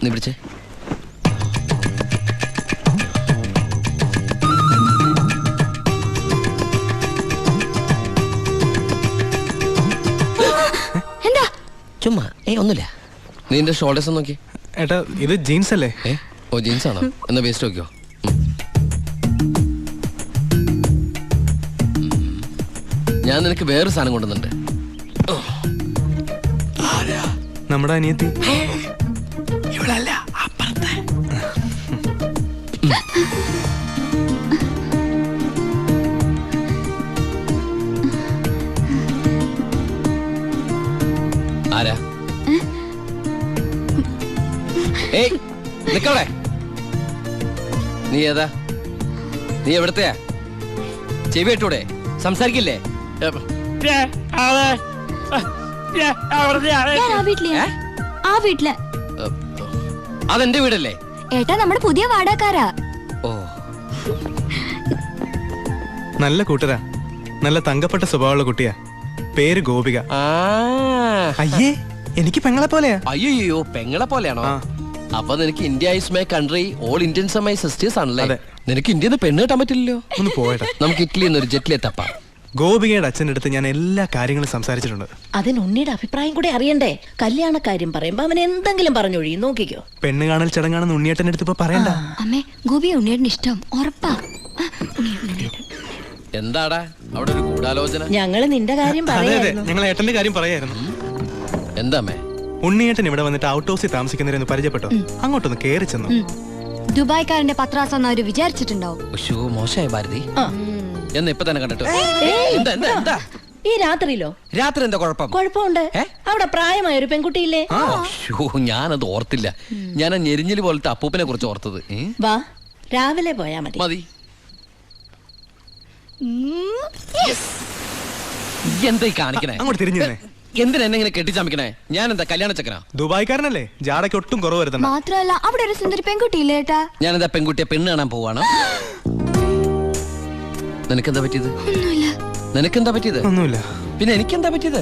നീ പിടിച്ചേ. എന്താ? ചുമ്മാ ഒന്നുമില്ല. നീ എന്റെ ഷോൾഡേഴ്സ് നോക്കി. ഏട്ടാ ഇത് ജീൻസ് അല്ലേ? ഓ ജീൻസ് ആണോ? എന്നാ വേസ്റ്റ് നോക്കിയോ. ഞാൻ നിനക്ക് വേറൊരു സാധനം കൊണ്ടുവന്നുണ്ട്. നമ്മുടെ അനിയത്തി. ഇവളല്ല, അപ്പുറത്തെ. ആരാ? ഏയ് നിക്കവിടെ. നീ ഏതാ? നീ എവിടത്തെയാ? ചെവി ഇട്ടൂടെ? സംസാരിക്കില്ലേ? അതെന്റെ വീടല്ലേ? ഏട്ടാ നമ്മുടെ പുതിയ വാടകക്കാരാ. ഓ നല്ല കൂട്ടരാ, നല്ല തങ്കപ്പെട്ട സ്വഭാവമുള്ള കുട്ടിയാ. പേര് ഗോപിക. അയ്യേ എനിക്ക് പെങ്ങളെ പോലെയാ. അയ്യോ പെങ്ങളെ പോലെയാണോ? അപ്പൊ നിനക്ക് India is my country, all Indians are my sisters ആണല്ലേ? നിനക്ക് ഇന്ത്യന്ന് പെണ്ണ് കിട്ടാൻ പറ്റില്ലല്ലോ. ഒന്ന് പോയട്ടെ, നമുക്ക് ഇറ്റലിയിൽ നിന്ന് ഒരു ജെറ്റിലെ തപ്പാം. ഗോപികയുടെ അച്ഛൻ്റെ അടുത്ത് ഞാൻ എല്ലാ കാര്യങ്ങളും സംസാരിച്ചിട്ടുണ്ട്. അതിന് ഉണ്ണിയുടെ അഭിപ്രായം കൂടെ അറിയണ്ടേ? കല്യാണ കാര്യം പറയുമ്പോ അവൻ എന്തെങ്കിലും പറഞ്ഞൊഴിയും. നോക്കിക്കോ. പെണ്ണ് കാണൽ ചടങ്ങാണെന്ന് ഉണ്ണിയേട്ടൻ്റെ അടുത്ത് ഇപ്പൊ പറയണ്ട. അമ്മേ ഗോപി ഉണ്ണിയേട്ടന് ഇഷ്ടം ഉറപ്പാ. എന്താടാ അവിടെ ഒരു ഗൂഢാലോചന? ഞങ്ങള് നിന്റെ കാര്യം പറയായിരുന്നു. ഞങ്ങൾ ഏട്ടന്റെ കാര്യം പറയായിരുന്നു. എന്താമ്മേ? ഉണ്ണിയേട്ടൻ ഇവിടെ വന്നിട്ട് ഔട്ട് ഹൗസിൽ താമസിക്കുന്നവരെന്ന് പരിചയപ്പെട്ടോ. അങ്ങോട്ടൊന്ന് കേറി ചെന്നു. ദുബായ്ക്കാരന്റെ പത്രാസം അവര് വിചാരിച്ചിട്ടുണ്ടാവും. മോശമായ ഭാരതി എന്ന് ഇപ്പൊ തന്നെ കണ്ടിട്ട്. ഈ രാത്രിയിലോ? രാത്രി എന്താ കുഴപ്പം? കുഴപ്പമുണ്ട്. അവിടെ പ്രായമായ ഒരു പെൺകുട്ടിയില്ലേ? ഞാനത് ഓർത്തില്ല. ഞാൻ ഞെരിഞ്ഞില് പോലത്തെ അപ്പൂപ്പനെ കുറിച്ച് ഓർത്തത്. വാ രാവിലെ പോയാ മതി. മതി. എന്താ കാണിക്കണേ? അങ്ങോട്ട് തിരിഞ്ഞേ. എന്തിനാ എന്നെ ഇങ്ങനെ കെട്ടിച്ചമിക്കണേ? ഞാൻ എന്താ കല്യാണ ചക്കനാ? ദുബായ്ക്കാരനല്ലേ, ജാടയ്ക്ക് ഒട്ടും കുറവ് വരുത്തണ്ട. മാത്രമല്ല അവിടെ ഒരു സുന്ദരി പെൺകുട്ടിയില്ലേ ഏട്ടാ? ഞാൻ എന്താ പെൺകുട്ടിയെ പെണ്ണ് കാണാൻ പോവാണോ? നിനക്കെന്താ പറ്റിയത്? നിനക്കെന്താ പറ്റിയത്? ഒന്നുമില്ല. പിന്നെ എനിക്കെന്താ പറ്റിയത്?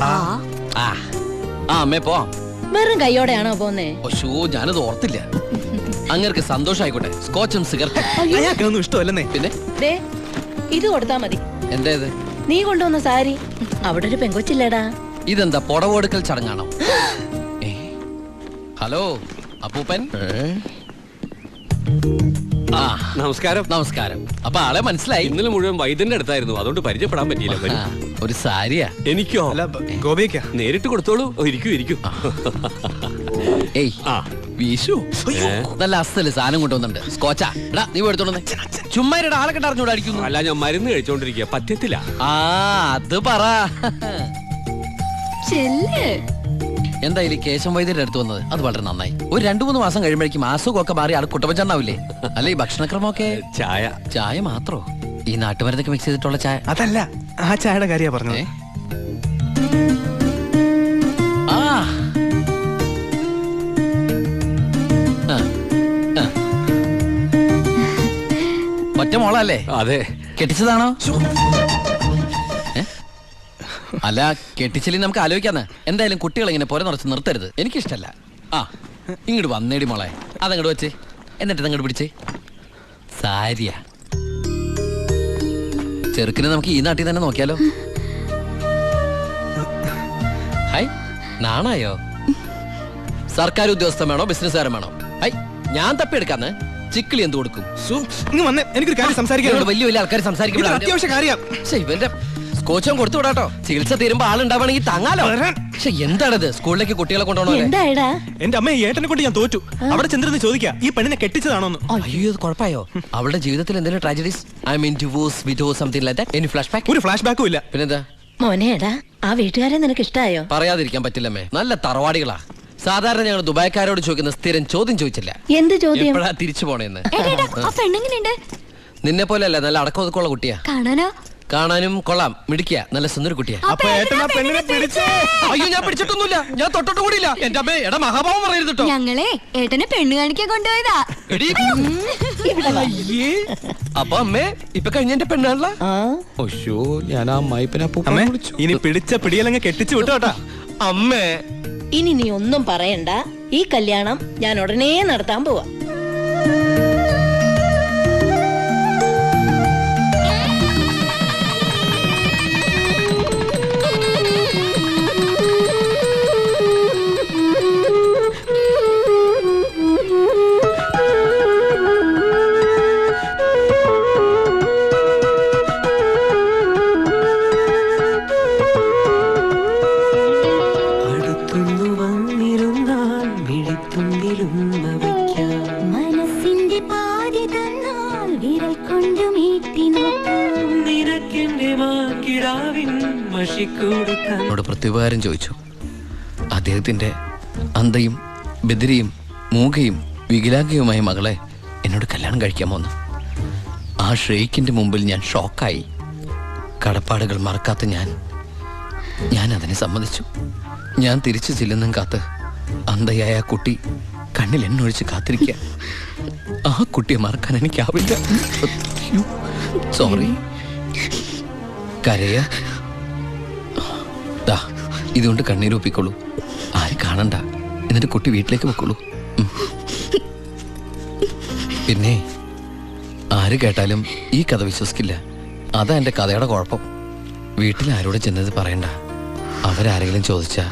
അമ്മേ പോവാം. വെറും കൈയോടെയാണോ പോന്നേ? ഞാനത് ഓർത്തില്ല. അങ്ങർക്ക് സന്തോഷായിക്കോട്ടെ. സ്കോച്ചും സിഗരറ്റും അയാൾക്കൊന്നും ഇഷ്ടമല്ലെന്നേ. പിന്നെ ഇത് കൊടുത്താ മതി. എന്താ ഇത്? നീ കൊണ്ടുവന്ന സാരി. അവിടെ ഒരു പെങ്കൊച്ചില്ലേടാ. ഇതെന്താ പുടവെടുക്കൽ ചടങ്ങാണോ? ഹലോ അപ്പൂപ്പൻ. നമസ്കാരം. നമസ്കാരം. അപ്പൊ ആളെ മനസ്സിലായി? ഇന്നലെ മുഴുവൻ വൈദ്യന്റെ അടുത്തായിരുന്നു, അതുകൊണ്ട് പരിചയപ്പെടാൻ പറ്റിയില്ല. ഒരു സാരിയാ? എനിക്കോ? ഗോപിക നേരിട്ട് കൊടുത്തോളൂ. ഇരിക്കൂ. ഏയ് വീശു, നല്ല അസ്ഥല് സാധനം കൊണ്ടുവന്നുണ്ട്. സ്കോച്ചാ? എടാ നീ എടുത്തോണ്ടേ. ചുമ്മാ ആളെ കണ്ട അറിഞ്ഞൂടെ അടിക്കുന്നു? അല്ല, ഞാൻ മരുന്ന് കഴിച്ചോണ്ടിരിക്കുക, പറ്റത്തില്ല. അത് പറ. എന്തായാലും കേശം വൈദ്യരുടെ അടുത്ത് വന്നത് അത് വളരെ നന്നായി. ഒരു 2-3 മാസം കഴിയുമ്പോഴേക്കും അസുഖമൊക്കെ മാറി ആൾ കുട്ടപ്പച്ചണ്ടാവില്ലേ? അല്ല ഈ ഭക്ഷണക്രമമൊക്കെ? ചായ മാത്രോ? ഈ നാട്ടുമരുന്നൊക്കെ മിക്സ് ചെയ്തിട്ടുള്ള ചായ? അതല്ല, ആ ചായയുടെ കാര്യ പറഞ്ഞേ. ഒറ്റ മോളല്ലേ? അതെ. കെട്ടിച്ചതാണോ? അല്ല കെട്ടിച്ചില്ലേ നമുക്ക് ആലോചിക്കാന്ന്. എന്തായാലും കുട്ടികൾ ഇങ്ങനെ പുര നിറച്ച് നിർത്തരുത്, എനിക്കിഷ്ടല്ല. ഇങ്ങോട്ട് വന്നേടി മോളെ. അതങ്ങോട്ട് വെച്ചേ, എന്നിട്ട് അങ്ങോട്ട് പിടിച്ചേ. സാരിയാ? ചെറുക്കിനെ നമുക്ക് ഈ നാട്ടിൽ തന്നെ നോക്കിയാലോ? ഹൈ നാണായോ? സർക്കാർ ഉദ്യോഗസ്ഥൻ വേണോ ബിസിനസ്സുകാരൻ വേണോ? ഹൈ ഞാൻ തപ്പിയെടുക്കാന്ന്. ചിക്കിളി എന്ത് കൊടുക്കും? എനിക്കൊരു കാര്യം സംസാരിക്കാൻ. വലിയ വലിയ ആൾക്കാർ സംസാരിക്കുമ്പോൾ അത്യാവശ്യ കാര്യം. ഇവന്റെ സ്കോച്ചും കൊടുത്തു വിടാട്ടോ. ചികിത്സ തീരുമ്പോ ആളുണ്ടാവണമെങ്കിൽ താങ്ങാലോ. പക്ഷെ എന്താണത്? സ്കൂളിലേക്ക് കുട്ടികളെ കൊണ്ടുപോകണോ? എന്റെ അമ്മ ഏട്ടനെ കൊണ്ട് ഞാൻ തോറ്റു. അവിടെ ചെന്നിരുന്ന് ചോദിക്കാ ഈ പെണ്ണിനെ കെട്ടിച്ചതാണോന്ന്. അയ്യോ കുഴപ്പമായോ? അവളുടെ ജീവിതത്തിൽ എന്തെങ്കിലും tragedies? I mean divorce, widow, something like that? Any flash back? ഒരു ഫ്ലാഷ് ബാക്കും ഇല്ല. പിന്നെന്താ? മോനേടാ, ആ വീട്ടുകാരെ നിനക്ക് ഇഷ്ടായോ? പറയാതിരിക്കാൻ പറ്റില്ലമ്മേ, നല്ല തറവാടികളാ. സാധാരണ ഞങ്ങൾ ദുബായ്ക്കാരോട് ചോദിക്കുന്ന സ്ഥിരം ചോദ്യം ചോദിച്ചില്ല. എന്ത് ചോദ്യം? എപ്പോഴാ തിരിച്ചു പോണേന്ന്. നിന്നെ പോലെ അല്ല, നല്ല അടക്കം ഒതുക്കമുള്ള കുട്ടിയാ. കാണാനും കൊള്ളാം, മിടിക്കുക, നല്ല സുന്ദര കുട്ടിയാ. അയ്യോ ഞാൻ പിടിച്ചിട്ടൊന്നുമില്ല, ഞാൻ തൊട്ടിട്ട് കൂടിയില്ല. എന്റെ അമ്മേ, എടാ മഹാഭാവം പറയരുത് കേട്ടോ. ഞങ്ങളെ ഏട്ടനെ പെണ്ണ് കാണിക്കാൻ കൊണ്ടുപോയതാ. അപ്പൊ അമ്മേ ഇപ്പൊ കഴിഞ്ഞ എന്റെ പെണ്ണാണല്ലോ. ഞാൻ ആ അമ്മായിപ്പനെ ഇനി പിടിച്ച പിടിയലങ്ങ് കെട്ടിച്ചു വിട്ടോട്ടാ. അമ്മേ ഇനി നീ ഒന്നും പറയണ്ട, ഈ കല്യാണം ഞാൻ ഉടനെ നടത്താൻ പോവാ. മനസ്സിന്റെ പാതി തന്നാൽ വിരൽ കൊണ്ട് മീട്ടി എന്നോട് പ്രത്യുപകാരം ചോദിച്ചു. അദ്ദേഹത്തിന്റെ അന്ധയും ബദിരിയും മൂകയും വികലാംഗയുമായ മകളെ എന്നോട് കല്യാണം കഴിക്കാമോന്ന്. ആ ഷെയ്ക്കിന്റെ മുമ്പിൽ ഞാൻ ഷോക്കായി. കടപ്പാടുകൾ മറക്കാത്ത ഞാൻ അതിനെ സമ്മതിച്ചു. ഞാൻ തിരിച്ചു ചെല്ലുന്നും കാത്ത് അന്ധയായ ആ കുട്ടി കണ്ണിൽ എണ്ണൊഴിച്ച് കാത്തിരിക്കുക. ആ കുട്ടിയെ മറക്കാൻ എനിക്കാവില്ല. സോറി. കരയ ഇതുകൊണ്ട് കണ്ണീരൊപ്പിക്കോളൂ. ആരും കാണണ്ട. എന്നിട്ട് കുട്ടി വീട്ടിലേക്ക് വെക്കോളൂ. പിന്നെ ആര് കേട്ടാലും ഈ കഥ വിശ്വസിക്കില്ല. അതാ എന്റെ കഥയുടെ കുഴപ്പം. വീട്ടിൽ ആരോട് ചെന്നത് പറയണ്ട. അവരാരെങ്കിലും ചോദിച്ചാ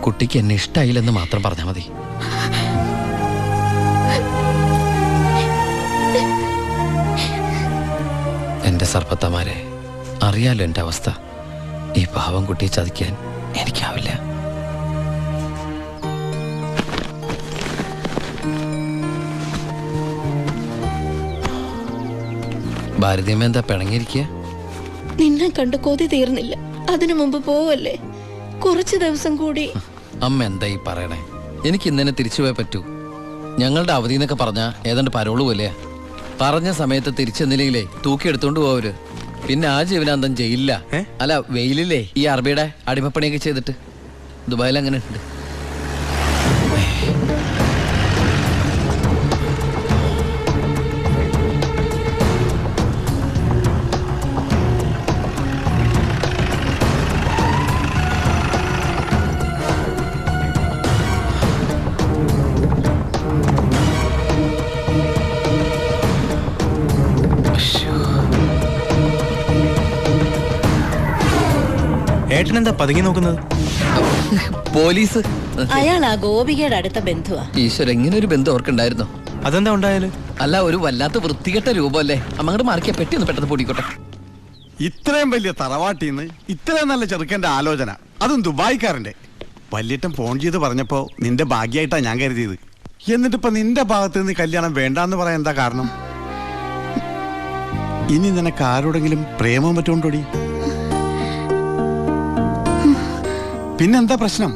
കുട്ടിക്ക് എന്നെ ഇഷ്ടായില്ലെന്ന് മാത്രം പറഞ്ഞാൽ മതി. എന്റെ സർപ്പത്തമാരെ, അറിയാലോ എന്റെ അവസ്ഥ. ഈ പാവം കുട്ടിയെ ചതിക്കാൻ എനിക്കാവില്ല. ഭാരതീയമ്മ എന്താ പിണങ്ങിയിരിക്കുക? നിന്നെ കണ്ട് കൊതി തീർന്നില്ല. അതിനു മുമ്പ് പോവല്ലേ, കുറച്ചു ദിവസം കൂടി. അമ്മ എന്താ ഈ പറയണേ? എനിക്ക് ഇന്നെ തിരിച്ചു പോയേ പറ്റൂ. ഞങ്ങളുടെ അവധി എന്നൊക്കെ പറഞ്ഞ ഏതാണ്ട് പരോള് പോലെയാ. പറഞ്ഞ സമയത്ത് തിരിച്ചെന്നില്ലെങ്കിലേ തൂക്കി എടുത്തോണ്ട് പോവര്. പിന്നെ ആ ജീവനാന്തം ജയിലില്ല. അല്ല, വെയിലില്ലേ ഈ അറബിയുടെ അടിമപ്പണിയൊക്കെ ചെയ്തിട്ട്. ദുബായിൽ അങ്ങനെ ഉണ്ട്. ഏട്ടനെന്താ പതുങ്ങി നോക്കുന്നത്? പോലീസ്. അയാൾ ആ ഗോപികയുടെ അടുത്ത ബന്ധുവാ. ഈശ്വര, ഇങ്ങനെ ഒരു ബന്ധം ഓർക്കുണ്ടായിരുന്നോ? അതെന്താ ഉണ്ടായാലും? അല്ല, ഒരു വല്ലാത്ത വൃത്തികെട്ട രൂപമല്ലേ. അമ്മങ്ങോട്ട് മാറിക്കാ പെട്ടി ഒന്ന് പെട്ടെന്ന് പൊടിക്കോട്ടെ. ഇത്രയും വലിയ തറവാട്ടിന്ന് ഇത്രയും നല്ല ചെറുക്കന്റെ ആലോചന, അതും ദുബായിക്കാരന്റെ. വല്യേട്ടൻ ഫോൺ ചെയ്ത് പറഞ്ഞപ്പോ നിന്റെ ഭാഗ്യമായിട്ടാ ഞാൻ കരുതിയത്. എന്നിട്ടിപ്പോ നിന്റെ ഭാഗത്ത് നിന്ന് കല്യാണം വേണ്ടാന്ന് പറയാൻ എന്താ കാരണം? ഇനി നിനക്ക് ആരോടെങ്കിലും പ്രേമം പറ്റുകൊണ്ടോടി? പിന്നെന്താ പ്രശ്നം?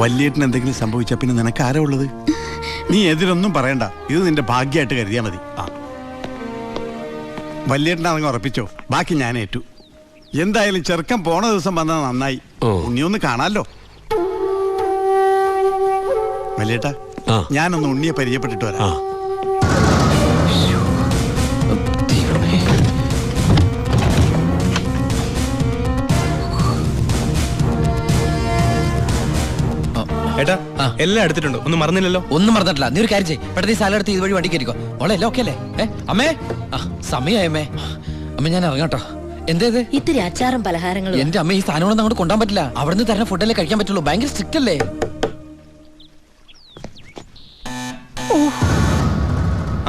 വല്യേട്ടന് എന്തെങ്കിലും സംഭവിച്ചാ പിന്നെ നിനക്ക് ആരാ ഉള്ളത്? നീ എതിരൊന്നും പറയണ്ട. ഇത് നിന്റെ ഭാഗ്യമായിട്ട് കരുതിയാ മതി. വല്യേട്ടനാണെങ്കിൽ ഉറപ്പിച്ചോ, ബാക്കി ഞാൻ ഏറ്റു. എന്തായാലും ചെറുക്കൻ പോണ ദിവസം വന്നത് നന്നായി. ഉണ്ണിയൊന്ന് കാണാലോ. വല്യേട്ടാ, ഞാനൊന്ന് ഉണ്ണിയെ പരിചയപ്പെട്ടിട്ട് വരാം. ഏട്ടാ, എല്ലാം എടുത്തിട്ടുണ്ടോ? ഒന്നും മറന്നില്ലല്ലോ? ഒന്നും മറന്നിട്ടില്ല. നീ ഒരു കാര്യം ചെയ്യ്, പെട്ടെന്ന് ഈ സ്ഥലം എടുത്ത് ഇതുവഴി വണ്ടി കയറിക്കോ. മോളെ എല്ലാം ഓക്കെ അല്ലേ? അമ്മേ, സമയമായി അമ്മേ. അമ്മ ഞാൻ ഇറങ്ങാട്ടോ. എന്തേത്? ഇത്തിരി അച്ചാറും പലഹാരങ്ങളും. എന്റെ അമ്മ, ഈ സാധനങ്ങളൊന്നും അങ്ങോട്ട് കൊണ്ടാൻ പറ്റില്ല. അവിടുന്ന് തരുന്ന ഫുഡല്ലേ കഴിക്കാൻ പറ്റുള്ളൂ. ഭയങ്കര സ്ട്രിക്റ്റ് അല്ലേ?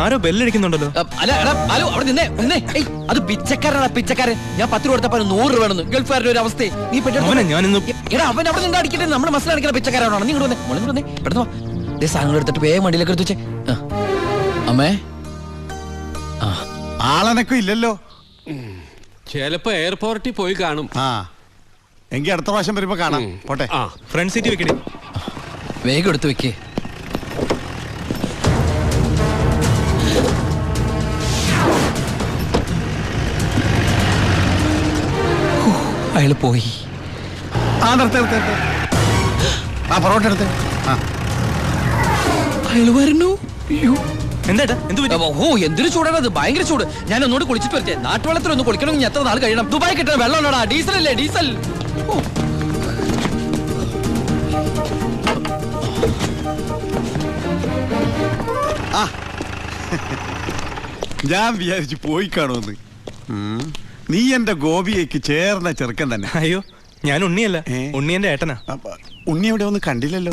ആരോ ബെല്ലടിക്കുന്നുണ്ടല്ലോ. അല്ല, ഹലോ, അവിടെ നിന്നേ. അത് പിച്ചക്കാരനാണ്, പിച്ചക്കാരൻ. ഞാൻ 10 രൂപ കൊടുത്തപ്പോ 100 രൂപ വേണമെന്ന്. ഗൾഫുകാരുടെ ഒരു അവസ്ഥ നീ എടാ, അവൻ അവിടെ നിന്ന് അടിക്കട്ടെ. നമ്മുടെ മസാല അടിക്കുന്ന പിച്ചക്കാരാണോ? നീ ഇങ്ങോട്ട് വന്നേ, പെട്ടെന്ന് വാ. സാധനങ്ങൾ എടുത്തിട്ട് വേഗം വണ്ടിയിലേക്ക് എടുത്ത് വെച്ചേ. അമ്മേ, ആളനക്കും ഇല്ലല്ലോ. ചിലപ്പോ എയർപോർട്ടിൽ പോയി കാണും. എങ്കിൽ അടുത്ത പ്രാവശ്യം വരുമ്പോ കാണാം. പോട്ടെ. ഫ്രണ്ട് സീറ്റ് വെക്കണേ. വേഗം എടുത്ത് വെക്കേ. അയാള് പോയി. പൊറോട്ട എടുത്ത്. അയാള് വരുന്നു. എന്താ ഓ, എന്തൊരു ചൂടാണത്, ഭയങ്കര ചൂട്. ഞാൻ ഒന്നുകൂടി കുളിച്ചിട്ട് വരട്ടെ. നാട്ടുവെള്ളത്തിൽ ഒന്ന് കുളിക്കണമെങ്കിൽ എത്ര നാൾ കഴിയണം? ദുബായ് കിട്ടുന്ന വെള്ളമുള്ളടാ. ഡീസൽ അല്ലേ, ഡീസൽ. ഞാൻ വിചാരിച്ചു പോയി കാണുമെന്ന്. നീ എന്റെ ഗോപിയേക്ക് ചേർന്ന ചെറുക്കൻ തന്നെ. അയ്യോ ഞാൻ ഉണ്ണിയല്ല, ഏ? ഉണ്ണി എന്റെ ഏട്ടനാ. ഉണ്ണി എവിടെ ഒന്നും കണ്ടില്ലല്ലോ.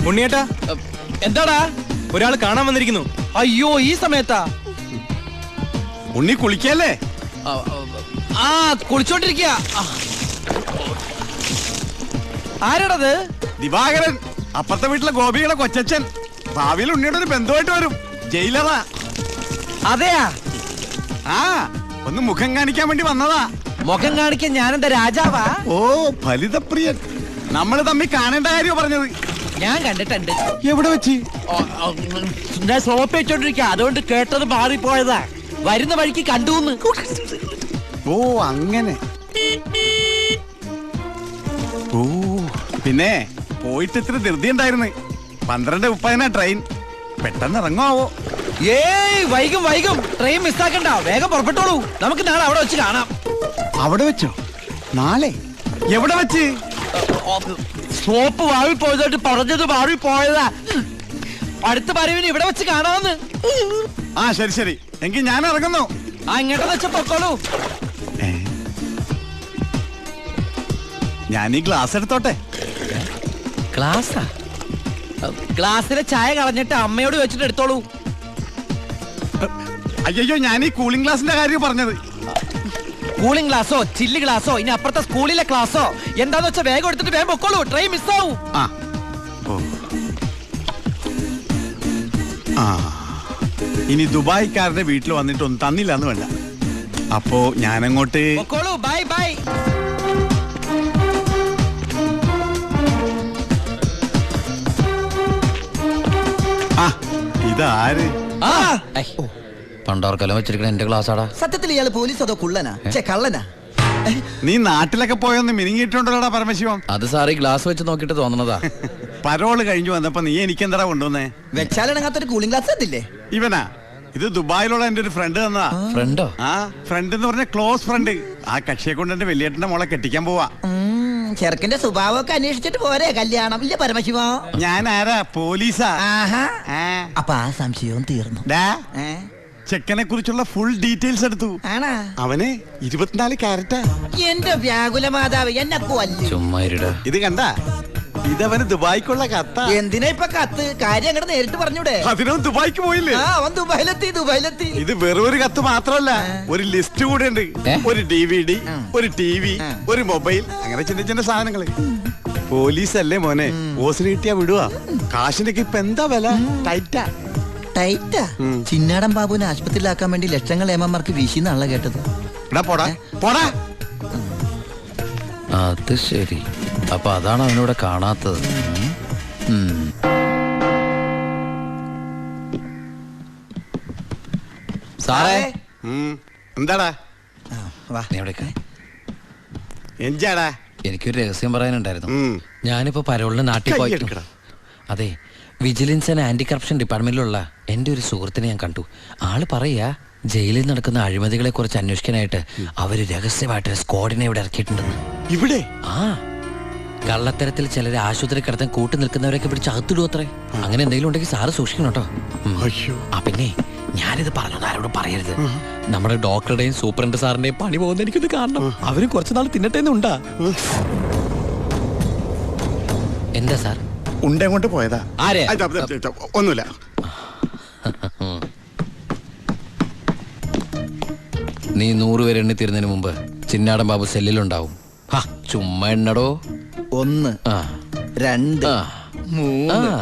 ഉണ്ണിയേട്ടാ, എന്താടാ? ഒരാൾ കാണാൻ വന്നിരിക്കുന്നു. അയ്യോ, ഈ സമയത്താ? ഉണ്ണി കുളിക്കല്ലേ? ആ കുളിച്ചോണ്ടിരിക്കുക. ആരാടത്? ദിവാകരൻ, അപ്പുറത്തെ വീട്ടിലെ ഗോപിയുടെ കൊച്ചച്ഛൻ. ഭാവിയിൽ ഉണ്ണിയുടെ ഒരു ബന്ധുവായിട്ട് വരും. ജയിലറാ. അതെയാ? ആ, ഒന്ന് മുഖം കാണിക്കാൻ വേണ്ടി വന്നതാ. മുഖം കാണിക്കാൻ ഞാനെന്താ രാജാവാ? ഓ ഫലിതപ്രിയൻ. നമ്മള് തമ്മിൽ കാണേണ്ട കാര്യം പറഞ്ഞത്. ഞാൻ കണ്ടിട്ടുണ്ട്. എവിടെ വെച്ച്? ഞാൻ സോപ്പ് വെച്ചോണ്ടിരിക്കുക, അതുകൊണ്ട് കേട്ടത് മാറിപ്പോയതാ. വരുന്ന വഴിക്ക് കണ്ടുന്ന്. ഓ അങ്ങനെ. ഓ പിന്നെ പോയിട്ട് ഇത്ര ധൃതി ഉണ്ടായിരുന്നു. 12:30 ട്രെയിൻ. പെട്ടെന്ന് ഇറങ്ങുമാവോ? ഏയ് വൈകും വൈകും. ട്രെയിൻ മിസ്സാക്കണ്ട, വേഗം പുറപ്പെട്ടോളൂ. നമുക്ക് നാളെ അവിടെ വെച്ച് കാണാം. അവിടെ വെച്ചോ? നാളെ എവിടെ വെച്ച്? സോപ്പ് വാഴി പോയതായിട്ട് പറഞ്ഞത് മാറി പോയതാ. അടുത്ത വരവിന് ഇവിടെ വെച്ച് കാണാമെന്ന്. ആ ശരി ശരി, എങ്കിൽ ഞാൻ ഇറങ്ങുന്നു. ആ ഇങ്ങോട്ടെന്ന് വെച്ച പൊക്കോളൂ. ഞാൻ ഈ ഗ്ലാസ് എടുത്തോട്ടെ. ഗ്ലാസ്സാ? ഗ്ലാസ്സിലെ ചായ കളഞ്ഞിട്ട് അമ്മയോട് വെച്ചിട്ട് എടുത്തോളൂ. അയ്യോ, ഞാൻ ഈ കൂളിംഗ് ഗ്ലാസിന്റെ കാര്യം പറഞ്ഞത്. കൂളിംഗ് ഗ്ലാസോ ചില്ല് ഗ്ലാസോ ഇനി അപ്പുറത്തെ സ്കൂളിലെ ക്ലാസ്സോ എന്താന്ന് വെച്ചാൽ വേഗം എടുത്തിട്ട് വേഗം പൊക്കോളൂ. ട്രെയിൻ മിസ്സാവും. ആ ഓ ആ, ഇനി ദുബായിക്കാരന്റെ വീട്ടിൽ വന്നിട്ടൊന്നും തന്നില്ല എന്ന് വേണ്ട. അപ്പോ ഞാനങ്ങോട്ട് പൊക്കോളൂ. Bye bye. ആ ഇതാര്? പണ്ടോർക്കലം വെച്ചിരിക്കണ എന്റെ ക്ലാസ് ആടാ. സത്യത്തിൽ ഇയാള് പോലീസ് അതോ കുള്ളനാ? കള്ളനാ? നീ നാട്ടിലൊക്കെ പോയൊന്ന് മിനിങ്ങിയിട്ടുണ്ടല്ലോടാ പരമശിവം. അത് സാറി ഗ്ലാസ് വെച്ച് നോക്കിട്ട് തോന്നണതാ. പരോള് കഴിഞ്ഞു വന്നപ്പോ നീ എനിക്കെന്താ കൊണ്ടുവന്നേ? വെച്ചാലിണങ്ങാത്തൊരു കൂളിംഗ് ഗ്ലാസ് അതില്ലേ? ഇവനാ? ഇത് ദുബായിലുള്ള എന്റെ ഒരു ഫ്രണ്ട് തന്നതാ. ഫ്രണ്ടോ? ആ ഫ്രണ്ട് എന്ന് പറഞ്ഞ ക്ലോസ് ഫ്രണ്ട്. ആ കക്ഷിയെ കൊണ്ട് എന്റെ വലിയേട്ടന്റെ മോളെ കെട്ടിക്കാൻ പോവാ. ചെറുക്കന്റെ സ്വഭാവമൊക്കെ അന്വേഷിച്ചിട്ട് പോരെ കല്യാണം? ഇല്ല പരമശിവ. ഞാൻ ആരാ? പോലീസാ. ആഹാ. ആ. അപ്പൊ ആ സംശയവും തീർന്നു. ഡാ, ഏ? ചെക്കനെ കുറിച്ചുള്ള ഫുൾ ഡീറ്റെയിൽസ് എടുത്തു. ആണാ? അവന് 24 ക്യാരറ്റാ. എന്റെ വ്യാകുല മാതാവ് എന്നെ കൊല്ലു. ചുമ്മാ ഇരുടാ. ഇത് കണ്ട, ഇതവന് ദുബായിക്കുള്ള കത്താ. എന്തിനാ ഇപ്പൊ കത്ത്? കാര്യം അങ്ങോട്ട് നേരിട്ട് പറഞ്ഞൂടെ? അതിനും ദുബായിക്ക് പോയില്ലേ? ആ അവൻ ദുബായിലെത്തി. ഇത് വെറും ഒരു കത്ത് മാത്രമല്ല, ഒരു ലിസ്റ്റ് കൂടെ ഉണ്ട്. ഒരു DVD, ഒരു TV, ഒരു മൊബൈൽ, അങ്ങനെ ചിന്ന ചിന്ന സാധനങ്ങള്. പോലീസല്ലേ മോനെ, ഓസിന് കിട്ടിയാ വിടുവാ. കാശിനൊക്കെ ഇപ്പൊ എന്താ വില? ടൈറ്റാ. ടൈറ്റാ? ചിന്നാടൻ ബാബുവിനെ ആശുപത്രിയിലാക്കാൻ വേണ്ടി ലക്ഷങ്ങൾ ഏമാർക്ക് വീശിന്നാണല്ലോ കേട്ടത്. എടാ പോടാ പോടാ. അത് ശരി. അപ്പൊ അതാണ് അവനോട് കാണാത്തത്. സാറേ, എന്താടാ? നീ എവിടേക്കാ? എഞ്ചാടാ? എനിക്കൊരു രഹസ്യം പറയാനുണ്ടായിരുന്നു. ഉം. ഞാനിപ്പോ പരോളിന് നാട്ടിൽ പോയി. കയ്യെടുക്കടാ. അതെ, വിജിലൻസ് ആൻഡ് ആന്റി കറപ്ഷൻ ഡിപ്പാർട്ട്മെന്റിലുള്ള എന്റെ ഒരു സുഹൃത്തിനെ ഞാൻ കണ്ടു. ആള് പറയാ ജയിലിൽ നടക്കുന്ന അഴിമതികളെ കുറിച്ച് അന്വേഷിക്കാനായിട്ട് അവര് രഹസ്യമായിട്ട് സ്ക്വാഡിനെ ഇവിടെ ഇറക്കിയിട്ടുണ്ടെന്ന്. ഇവിടെ? ആ, കള്ളത്തരത്തിൽ ചിലരെ ആശുപത്രി കിടത്താൻ കൂട്ടി നിൽക്കുന്നവരൊക്കെ പിടിച്ച് അകത്തിടും അത്രേ. അങ്ങനെ എന്തെങ്കിലും ഉണ്ടെങ്കിൽ സാറ് സൂക്ഷിക്കണം കേട്ടോ. അയ്യോ. ആ പിന്നെ ഞാനിത് പറഞ്ഞു ആരോടും പറയരുത്. നമ്മുടെ ഡോക്ടറുടെയും സൂപ്രണ്ട് സാറിന്റെയും പണി പോകുന്ന എനിക്കൊന്ന് കാണണം. അവര് കുറച്ചുനാൾ തിന്നട്ടേന്നുണ്ടാ. എന്താ സാർ? ഉണ്ട കൊണ്ട് പോയതാ. ആരെ? ഒന്നുമില്ല. നീ 100 പേര് എണ്ണി തീരുന്നതിന് മുമ്പ് ചിന്നാടൻ ബാബു സെല്ലിലുണ്ടാവും. ചുമ്മാ എണ്ണടോ. 1 ആ 2 3.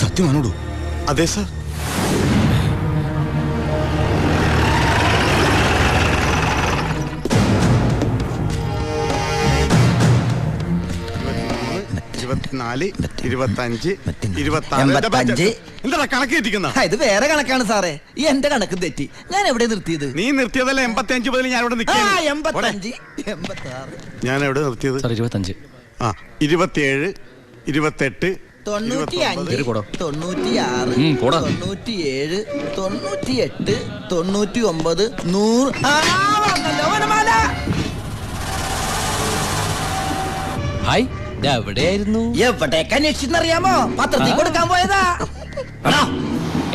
സത്യമാണോടോ? അതെ സാർ. എന്താ കണക്ക് തെറ്റിക്കുന്ന? ഇത് വേറെ കണക്കാണ് സാറേ. എന്റെ കണക്ക് തെറ്റി. ഞാൻ എവിടെ നിർത്തിയത്? നീ നിർത്തിയതല്ല 85 മുതൽ ഞാൻ ഇവിടെ 85 86. ഞാൻ എവിടെ നിർത്തിയത്? 25. ആ 27 28 95 96 97 98 99 100. ഹായ്, എവിടെയായിരുന്നു? എവിടേക്ക് അന്വേഷിച്ചെന്നറിയാമോ? പത്രത്തിൽ കൊടുക്കാൻ പോയതാ.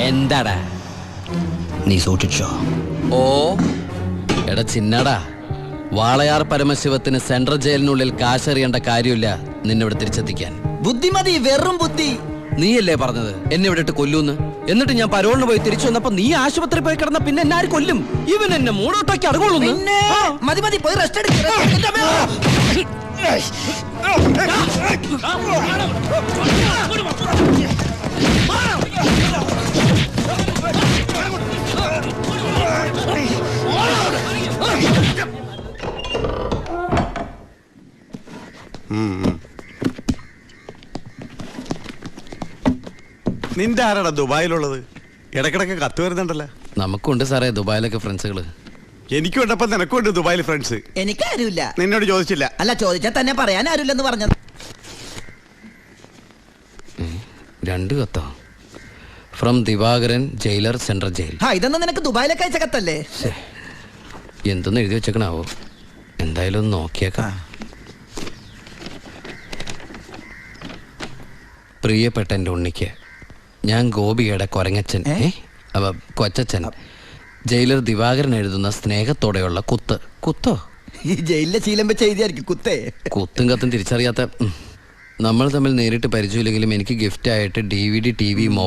എന്താടാ നീ സൂക്ഷിച്ചോ. ഓ എടാ ചിന്നടാ, വാളയാർ പരമശിവത്തിന് സെൻട്രൽ ജയിലിനുള്ളിൽ കാശറിയേണ്ട കാര്യമില്ല നിന്നിവിടെ തിരിച്ചെത്തിക്കാൻ. ബുദ്ധിമതി, വെറും ബുദ്ധി. നീയല്ലേ പറഞ്ഞത് എന്നെ ഇവിടെ ഇട്ട് കൊല്ലൂന്ന്? എന്നിട്ട് ഞാൻ പരോളിന് പോയി തിരിച്ചു വന്നപ്പോ നീ ആശുപത്രി പോയി കിടന്ന പിന്നെ എന്നെ ആര് കൊല്ലും? ഇവൻ എന്നെ മൂടോട്ടാക്കി അടങ്ങുള്ളൂ. പിന്നെ മതി മതി, പോയി റെസ്റ്റ് എടുക്ക. നിന്റെ ആരാടാ ദുബായിലുള്ളത്? ഇടക്കിടക്ക് കത്ത് വരുന്നുണ്ടല്ലോ. നമുക്കുണ്ട് സാറേ ദുബായിലൊക്കെ ഫ്രണ്ട്സുകള്. എനിക്കും ഉണ്ടപ്പോ നിനക്കുണ്ട് ദുബായിൽ ഫ്രണ്ട്സ്. എനിക്ക് ആരുമില്ല. നിന്നോട് ചോദിച്ചില്ല. അല്ല, ചോദിച്ചാൽ തന്നെ പറയാൻ ആരുമില്ലെന്ന് പറഞ്ഞത്. 2 കത്തോ? From Divakaran, jailer, central jail. ഇതൊന്നും നിനക്ക് ദുബായിലൊക്കെ അയച്ച കത്തല്ലേ? എന്തൊന്ന് എഴുതി വെച്ചേക്കണാവോ? എന്തായാലും ഒന്ന് നോക്കിയേക്കാം. പ്രിയപ്പെട്ട എൻ്റെ ഉണ്ണിക്ക്, ഞാൻ ഗോപികയുടെ കൊരങ്ങച്ചൻ, കൊച്ചച്ചൻ, ജയിലർ ദിവാകരൻ എഴുതുന്ന സ്നേഹത്തോടെയുള്ള കുത്ത്. കുത്തോ? ഈ ജയിലിലെ ശീലം വെച്ച് എഴുതിയായിരിക്കും കുത്തേ. കുത്തും കത്തും തിരിച്ചറിയാത്ത നമ്മൾ തമ്മിൽ നേരിട്ട് പരിചയമില്ലെങ്കിലും എനിക്ക് ഗിഫ്റ്റായിട്ട് DVD, TV,